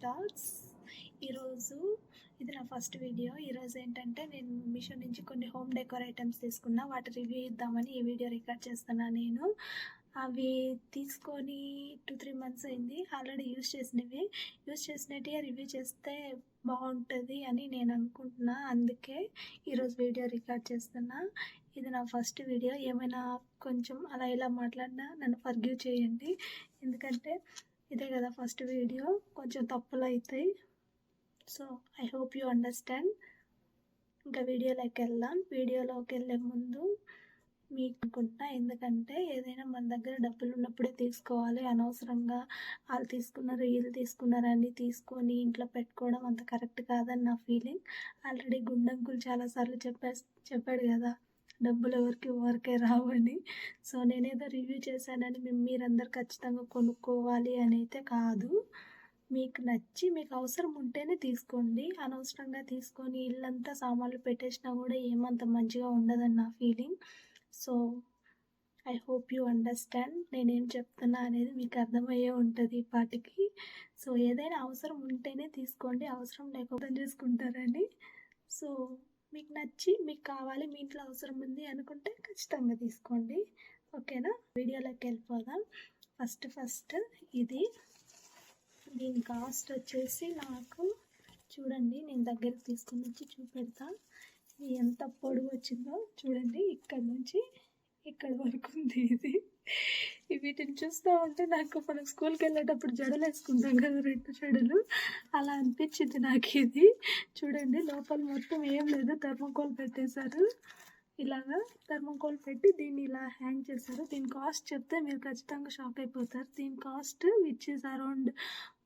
Starts. ఈరోజు ఇది నా ఫస్ట్ వీడియో. ఈరోజు ఏంటంటే నేను మీషో నుంచి కొన్ని హోమ్ డెకోర్ ఐటమ్స్ తీసుకున్నా, వాటి రివ్యూ ఇద్దామని ఈ వీడియో రికార్డ్ చేస్తున్నా. నేను అవి తీసుకొని 2-3 మంత్స్ అయింది. ఆల్రెడీ యూజ్ చేసినట్టే రివ్యూ చేస్తే బాగుంటుంది అని నేను అనుకుంటున్నా. అందుకే ఈరోజు వీడియో రికార్డ్ చేస్తున్నా. ఇది నా ఫస్ట్ వీడియో. ఏమైనా కొంచెం అలా ఇలా మాట్లాడినా నన్ను ఫర్గివ్ చేయండి, ఎందుకంటే ఇదే కదా ఫస్ట్ వీడియో, కొంచెం తప్పులు అవుతాయి. So I hope you understand. ఇంకా వీడియోలోకి వెళ్ళే ముందు మీకు అనుకుంటున్నా, ఎందుకంటే ఏదైనా మన దగ్గర డబ్బులు ఉన్నప్పుడే తీసుకోవాలి. అనవసరంగా వాళ్ళు తీసుకున్నారు వీళ్ళు తీసుకున్నారు అని తీసుకొని ఇంట్లో పెట్టుకోవడం అంత కరెక్ట్ కాదని నా ఫీలింగ్. ఆల్రెడీ గుండంకులు చాలాసార్లు చెప్పాడు కదా, డబ్బులు ఎవరికే రావని. సో నేనేదో రివ్యూ చేశానని మీరందరూ ఖచ్చితంగా కొనుక్కోవాలి అని అయితే కాదు. మీకు నచ్చి మీకు అవసరం ఉంటేనే తీసుకోండి. అనవసరంగా తీసుకొని ఇల్లంతా సామాన్లు పెట్టేసినా కూడా ఏమంత మంచిగా ఉండదని నా feeling. So I hope you understand. నేనేం చెప్తున్నా అనేది మీకు అర్థమయ్యే ఉంటుంది ఈ పాటికి. సో ఏదైనా అవసరం ఉంటేనే తీసుకోండి, అవసరం లేకపోతే చేసుకుంటారని. సో మీకు నచ్చి మీకు కావాలి, మీ ఇంట్లో అవసరం ఉంది అనుకుంటే ఖచ్చితంగా తీసుకోండి, ఓకేనా? వీడియోలోకి వెళ్ళిపోదాం. ఫస్ట్ ఇది, దీని కాస్ట్ వచ్చేసి నాకు చూడండి, నేను దగ్గరికి తీసుకుని వచ్చి చూపెడతా. ఇది ఎంత పొడుగు వచ్చిందో చూడండి, ఇక్కడ నుంచి ఇక్కడ వరకు ఉంది. వీటిని చూస్తూ ఉంటే నాకు మనం స్కూల్కి వెళ్ళేటప్పుడు జడలు వేసుకుంటాం కదా, 2 జడలు, అలా అనిపించింది నాకు. ఇది చూడండి, లోపల మొత్తం ఏం లేదు, థర్మోకోల్ పెట్టేశారు. ఇలాగా థర్మోకోల్ పెట్టి దీన్ని ఇలా హ్యాంగ్ చేశారు. దీని కాస్ట్ చెప్తే మీరు ఖచ్చితంగా షాక్ అయిపోతారు. దీని cost which is around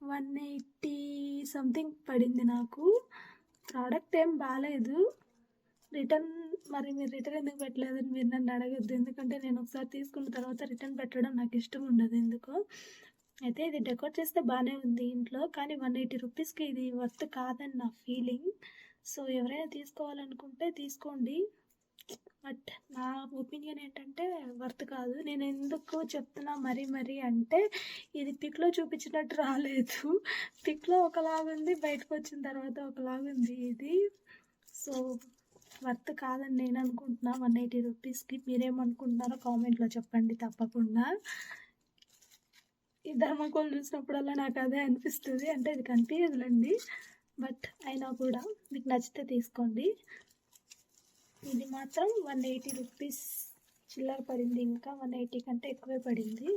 180 something పడింది నాకు. ప్రోడక్ట్ ఏం బాగాలేదు. మీరు రిటర్న్ ఎందుకు పెట్టలేదని మీరు నన్ను అడగద్దు, ఎందుకంటే నేను ఒకసారి తీసుకున్న తర్వాత రిటర్న్ పెట్టడం నాకు ఇష్టం ఉండదు ఎందుకో. అయితే ఇది డెకోర్ చేస్తే బాగానే ఉంది ఇంట్లో, కానీ 180 రూపీస్కి ఇది వర్త్ కాదని నా ఫీలింగ్. సో ఎవరైనా తీసుకోవాలనుకుంటే తీసుకోండి, బట్ నా ఒపీనియన్ ఏంటంటే వర్త్ కాదు. నేను ఎందుకు చెప్తున్నా మరీ అంటే, ఇది పిక్లో చూపించినట్టు రాలేదు. పిక్లో ఒకలాగుంది, బయటకు వచ్చిన తర్వాత ఒకలాగుంది ఇది. సో వర్త్ కాదని నేను అనుకుంటున్నా 180 రూపీస్కి. మీరేమనుకుంటున్నారో కామెంట్లో చెప్పండి తప్పకుండా. ఈ ధర్మకోల్ చూసినప్పుడల్లా నాకు అదే అనిపిస్తుంది, అంటే ఇది కనిపించదులేండి, బట్ అయినా కూడా మీకు నచ్చితే తీసుకోండి. ఇది మాత్రం 180 రూపీస్ చిల్లర పడింది, ఇంకా 180 కంటే ఎక్కువే పడింది.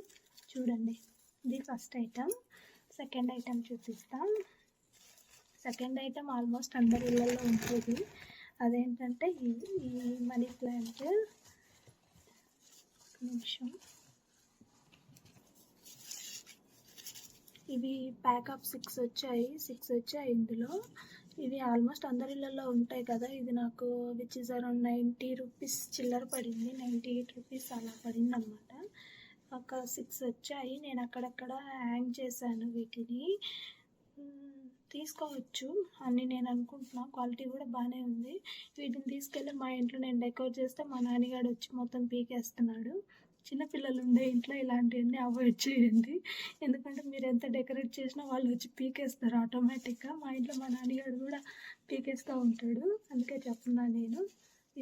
చూడండి, ఇది ఫస్ట్ ఐటమ్. సెకండ్ ఐటమ్ చూపిస్తాం. సెకండ్ ఐటమ్ ఆల్మోస్ట్ అందరి ఇళ్ళల్లో ఉంటుంది. అదేంటంటే ఈ మనీ ప్లాంట్. నిమిషం, ఇవి ప్యాక్ ఆఫ్ 6 వచ్చాయి ఇందులో. ఇవి ఆల్మోస్ట్ అందరి ఇళ్ళల్లో ఉంటాయి కదా. ఇది నాకు విచ్ ఇస్ అరౌండ్ 90 రూపీస్ చిల్లర పడింది, 98 రూపీస్ అలా పడింది అనమాట. ఒక 6 వచ్చాయి. నేను అక్కడక్కడ హ్యాంగ్ చేశాను వీటిని. తీసుకోవచ్చు అని నేను అనుకుంటున్నా, క్వాలిటీ కూడా బాగానే ఉంది. వీటిని తీసుకెళ్ళి మా ఇంట్లో నేను డెకోర్ చేస్తే మా నాన్నగాడు వచ్చి మొత్తం పీకేస్తున్నాడు. చిన్నపిల్లలు ఉండే ఇంట్లో ఇలాంటివన్నీ అవాయిడ్ చేయండి, ఎందుకంటే మీరు ఎంత డెకరేట్ చేసినా వాళ్ళు వచ్చి పీకేస్తారు ఆటోమేటిక్గా. మా ఇంట్లో మా నాన్నగాడు కూడా పీకేస్తూ ఉంటాడు, అందుకే చెప్తున్నా నేను.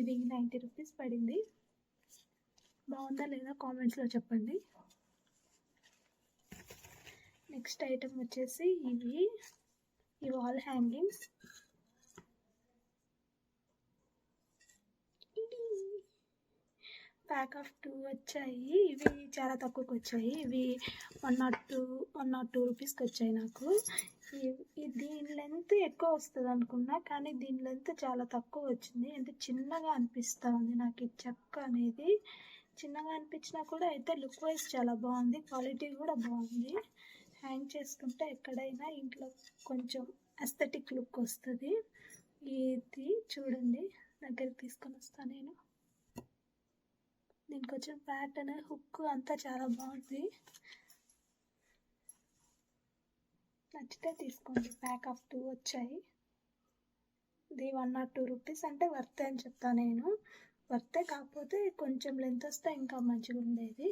ఇది 90 రూపీస్ పడింది. బాగుందా లేదా కామెంట్స్లో చెప్పండి. నెక్స్ట్ ఐటమ్ వచ్చేసి ఈ వాల్ హ్యాంగింగ్స్. ప్యాక్ ఆఫ్ 2 వచ్చాయి. ఇవి చాలా తక్కువకి వచ్చాయి. ఇవి 102 రూపీస్కి వచ్చాయి నాకు. దీని లెంత్ ఎక్కువ వస్తుంది అనుకున్నా, కానీ దీని లెంత్ చాలా తక్కువ వచ్చింది. అంటే చిన్నగా అనిపిస్తూ ఉంది నాకు. ఈ చెక్క అనేది చిన్నగా అనిపించినా కూడా అయితే లుక్ వైజ్ చాలా బాగుంది, క్వాలిటీ కూడా బాగుంది. హ్యాంగ్ చేసుకుంటే ఎక్కడైనా ఇంట్లో కొంచెం అస్థెటిక్ లుక్ వస్తుంది. ఇది చూడండి, దగ్గరికి తీసుకొని వస్తాను నేను. దీనికి వచ్చిన ప్యాటర్న్, హుక్ అంతా చాలా బాగుంది. నచ్చితే తీసుకోండి. ప్యాక్ ఆఫ్ 2 వచ్చాయి. ఇది 102 రూపీస్ అంటే వర్తే అని చెప్తాను నేను. వర్తే, కాకపోతే కొంచెం లెంత్ వస్తే ఇంకా మంచిగా ఉండేది.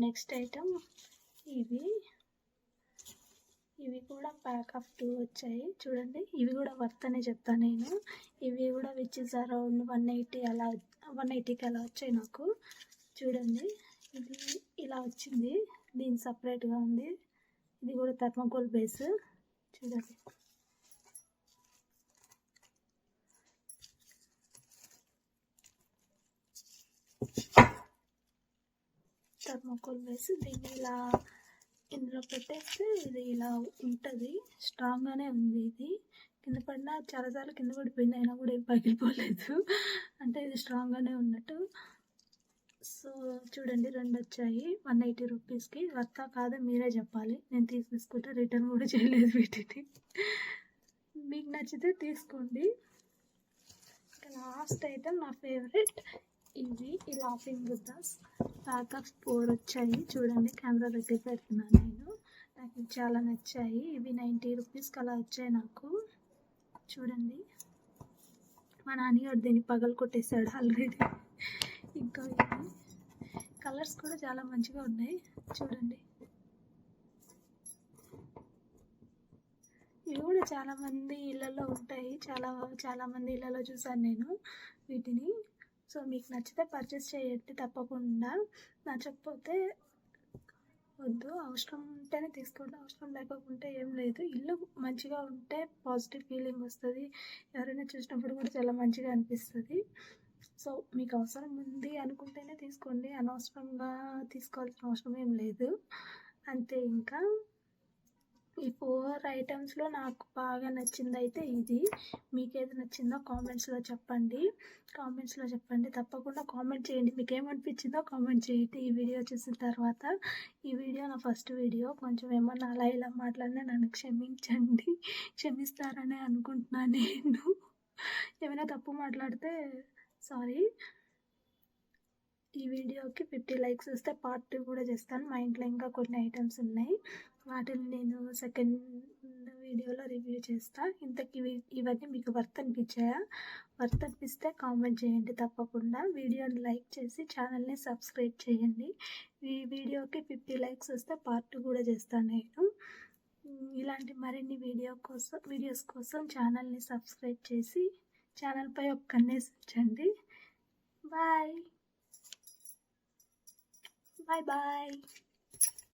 నెక్స్ట్ ఐటమ్ ఇవి కూడా ప్యాక్ ఆఫ్ 2 వచ్చాయి చూడండి. ఇవి కూడా వర్త్ అనే చెప్తాను నేను. ఇవి కూడా విచ్ ఇస్ అరౌండ్ 180 అలా 180కి అలా వచ్చాయి నాకు. చూడండి ఇది ఇలా వచ్చింది, దీని సపరేట్గా ఉంది. ఇది కూడా థర్మాకోల్ బేస్ చూడండి. థర్మాకోల్ బేస్, దీన్ని ఇలా ఇందులో పెట్టేస్తే ఇది ఇలా ఉంటుంది, స్ట్రాంగ్గానే ఉంది. ఇది కింద పడినా చాలాసార్లు కింద పడిపోయింది, అయినా కూడా ఏం పగిలిపోలేదు, అంటే ఇది స్ట్రాంగ్గానే ఉన్నట్టు. సో చూడండి 2 వచ్చాయి 180 రూపీస్కి. వర్తా కాదో మీరే చెప్పాలి, నేను తీసుకుంటే రిటర్న్ కూడా చేయలేదు వీటిని. మీకు నచ్చితే తీసుకోండి. లాస్ట్ ఐటమ్ నా ఫేవరెట్, ఇవి ఈ లాఫింగ్ బుద్ధాస్ ప్యాక్ ఆఫ్ 4 వచ్చాయి. చూడండి కెమెరా దగ్గర పెడుతున్నాను నేను, నాకు ఇవి చాలా నచ్చాయి. ఇవి 90 రూపీస్కి అలా వచ్చాయి నాకు. చూడండి మా నాన్నగారు దీన్ని పగలు కొట్టేశాడు ఆల్రెడీ. ఇంకా ఇవి కలర్స్ కూడా చాలా మంచిగా ఉన్నాయి చూడండి. ఇవి కూడా చాలామంది ఇళ్ళల్లో ఉంటాయి, చాలామంది ఇళ్ళల్లో చూసాను నేను వీటిని. సో మీకు నచ్చితే పర్చేస్ చేయండి తప్పకుండా, నచ్చకపోతే వద్దు. అవసరం ఉంటేనే తీసుకోండి, అవసరం లేకపోతే ఏం లేదు. ఇల్లు మంచిగా ఉంటే పాజిటివ్ ఫీలింగ్ వస్తుంది, ఎవరైనా చూసినప్పుడు కూడా చాలా మంచిగా అనిపిస్తుంది. సో మీకు అవసరం ఉంది అనుకుంటేనే తీసుకోండి, అనవసరంగా తీసుకోవాల్సిన అవసరం ఏం లేదు అంతే. ఇంకా ఈ 4 ఐటమ్స్లో నాకు బాగా నచ్చింది అయితే ఇది. మీకు ఏది నచ్చిందో కామెంట్స్లో చెప్పండి, తప్పకుండా కామెంట్ చేయండి. మీకు ఏమనిపించిందో కామెంట్ చేయండి ఈ వీడియో చూసిన తర్వాత. ఈ వీడియో నా ఫస్ట్ వీడియో, కొంచెం ఏమన్నా అలా ఇలా మాట్లాడినా నన్ను క్షమిస్తారని అనుకుంటున్నాను నేను. ఏమైనా తప్పు మాట్లాడితే సారీ. ఈ వీడియోకి 50 లైక్స్ వస్తే పార్ట్ 2 కూడా చేస్తాను. మా ఇంట్లో ఇంకా కొన్ని ఐటమ్స్ ఉన్నాయి, వాటిని నేను సెకండ్ వీడియోలో రివ్యూ చేస్తాను. ఇంతకీ ఇవన్నీ మీకు వర్త్ అనిపించాయా? వర్త్ అనిపిస్తే కామెంట్ చేయండి తప్పకుండా. వీడియోని లైక్ చేసి ఛానల్ని సబ్స్క్రైబ్ చేయండి. ఈ వీడియోకి 50 లైక్స్ వస్తే పార్ట్ 2 కూడా చేస్తాను నేను. ఇలాంటి మరిన్ని వీడియోస్ కోసం ఛానల్ని సబ్స్క్రైబ్ చేసి ఛానల్పై ఒక కన్నేసి ఉంచండి. Bye bye.